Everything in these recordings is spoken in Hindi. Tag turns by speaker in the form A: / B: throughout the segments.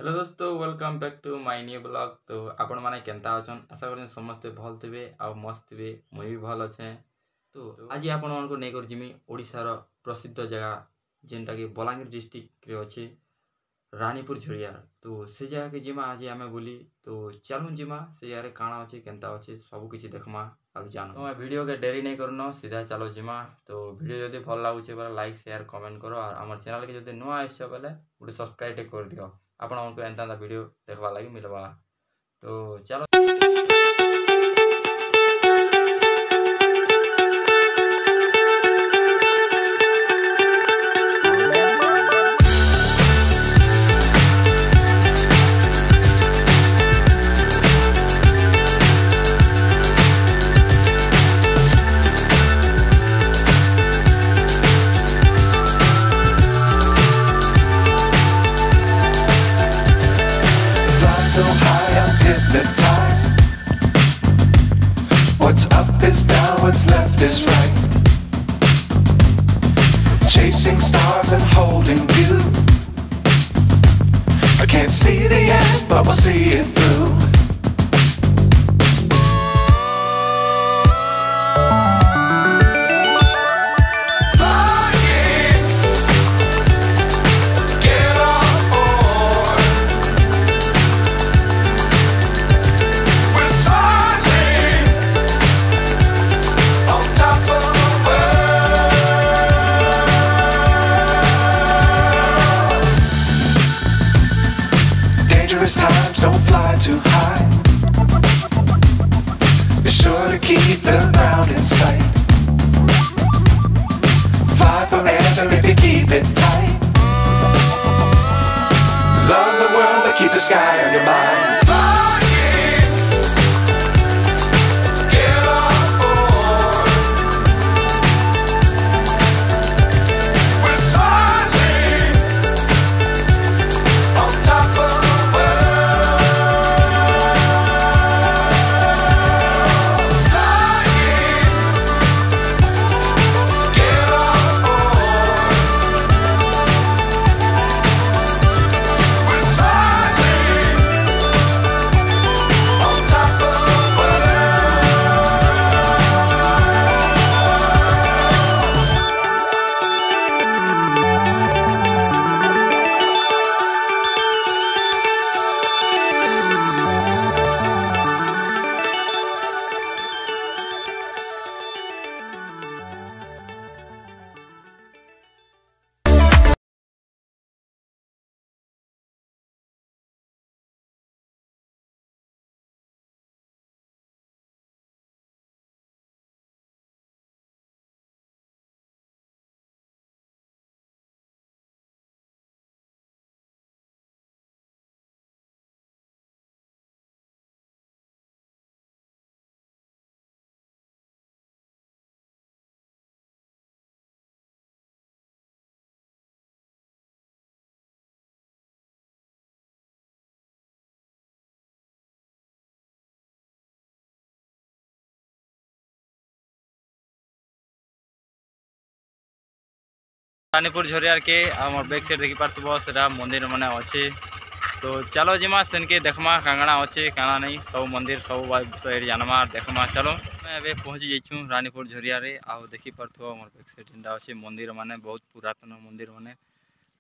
A: हेलो दोस्तों welcome back to my new blog. तो आपण माने केनता अछन आशा करें समस्ते भल थे आ मस्त थे मुई भी भल अच्छे। तो आज आपण मानको नै कर जिमी ओडिसा रो प्रसिद्ध जगह जेनटा कि बलांगीर डिस्ट्रिक्ट रे अछि रानीपुर झरिया। तो से जगह के जिमा आज आमे बोली तो चलू जिमा से जगह रे काना अछि केनता अछि सब किछि देखमा आ जानो। तो वीडियो के देरी नै करनो सीधा चलो जिमा। तो वीडियो जदि भल लागुचे बला लाइक शेयर कमेंट करो और हमर चैनल के जदि नुआ आइछ बले गुटे सब्सक्राइब कर दियो आपण हमको एंता वीडियो देखवा लगी मिलवा। तो चलो
B: so high I'm hypnotized. What's up is down, what's left is right. Chasing stars and holding you. I can't see the end, but we'll see it through. Times don't fly too high. Be sure to keep the ground in sight. Fly forever if you keep it tight. Love the world but keep the sky on your mind.
A: Ranipur झरियार के आम बैक साइड देखी पार्थ से मंदिर मैंने अच्छे। तो चलो जिमा सेन के देखमा कांगड़ा अच्छे काना नहीं सब मंदिर सब विषय जानमा देखमा। चलो मैं अबे पहुँची जाइछू रानीपुर झरिया रे आउ देखी पार्थ मोर बैक साइड जेनटा अच्छे मंदिर माने बहुत पुरातन मंदिर माने।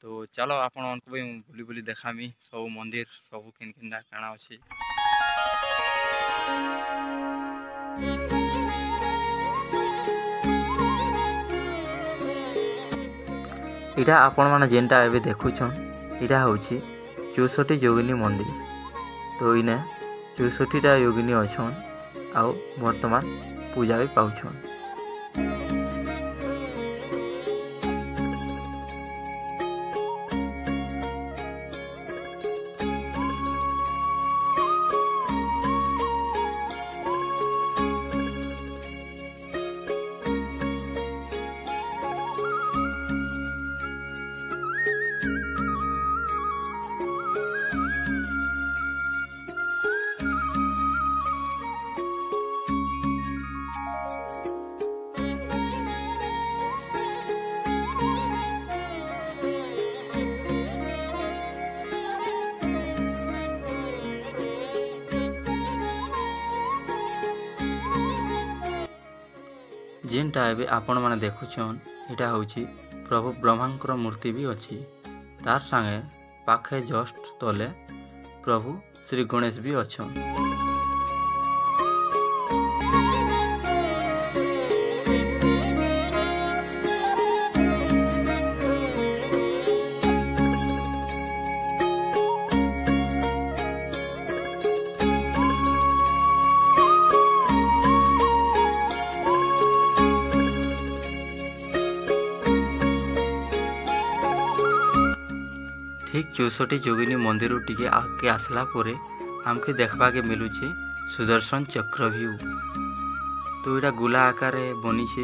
A: तो चलो आपण मानक भी बुली बुली देखामी सब मंदिर सब किन किनटा काना अच्छे। इटा आपण माने जेनटा एबे देखुछन इटा होछि 64 योगिनी मंदिर। तो इने 64टा योगिनी अछन आउ वर्तमान पूजा भी पाउछन। जेनटा एबे आपण माने देखुछन एटा होची प्रभु ब्रह्मांकर मूर्ति भी अछि। तार संगे पाखे जस्ट तले प्रभु श्री गणेश भी अछन। ठीक 64 जोगिनी मंदिर टिके आगे आसला परे हमके देखबा के मिलुचे सुदर्शन चक्र व्यू। तो यहाँ गोला आकार बनी छे,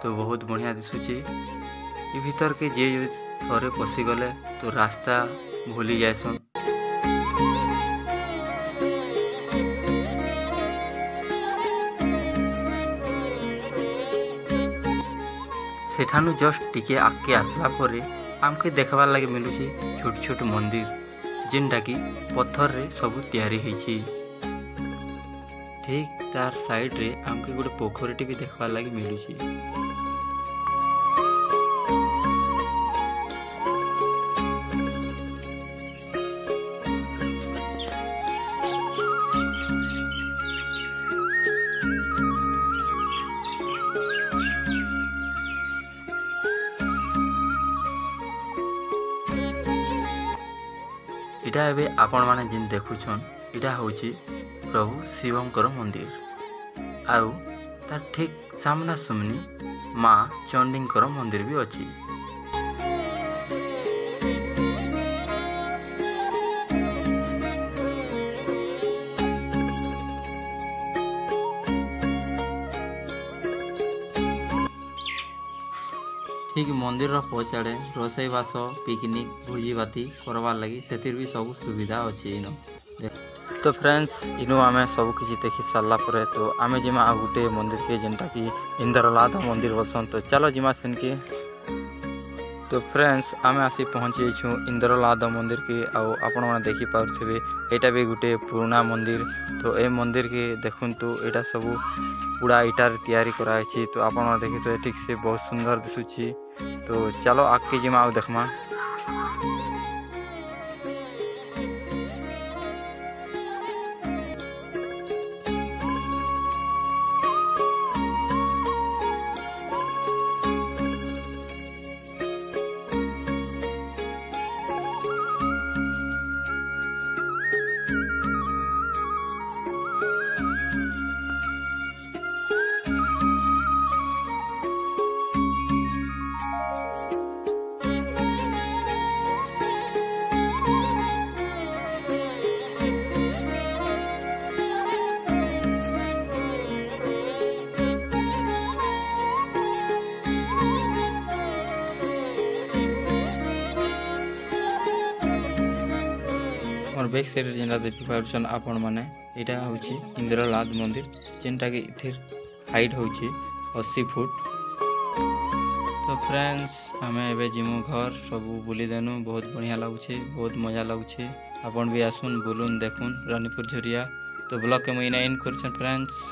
A: तो बहुत बढ़िया दिशुचे। ये भीतर के जे थरे पशिगले तो रास्ता भूली जाएसन। सेठानु जस्ट टिके आगे आसला परे आमके देखबार लगे मिलुची छोट छोट मंदिर जेनटा कि पत्थर रे सब तैयारी होईची। ठीक तार साइड रे आमके गोटे पोखरीटी भी देखबार लगे मिलुची। इटा एबे आपण माने जिन देखुछन इटा होची प्रभु शिवंकर मंदिर आउ तार ठीक सामना सुमनी माँ चंडींकर मंदिर भी अछि। ठीक मंदिर पचाड़े रोसई बास पिकनिक भोजी बाती करवार लगी से भी सब सुविधा अच्छे इन। तो फ्रेंड्स इनु आम सब किसी देखी सारा पर तो आम जिमा आ गोटे मंदिर के जेनटा कि इंद्रलाद मंदिर बसन। तो चलो जिमा सेन के। तो फ्रेंड्स आम आसी पहुँची छूँ इंद्रलाद मंदिर के आपण मैंने देखी पारे यहाँ भी गोटे पुराना मंदिर। तो ये मंदिर के देखूँ तो यहाँ सब पूरा इटार तैयारी कराई। तो आपण देखी तो ठीक से बहुत सुंदर दिशुची। तो चलो आगे जिमा आ देखमा। और बैक साइड जेनटा देखि पारुछन आपण माने एटा होची इंद्रलाद मंदिर जेनटा कि इथिर हाइट होची 80 फुट। तो फ्रेंड्स हमें एबे जिमु घर सब बुली देनु बहुत बढ़िया लागुछे बहुत मजा लागुछे। आपण भी आसुन बुलुन देखुन रानीपुर झरिया। तो ब्लॉग के महीना इन करछन फ्रेंड्स।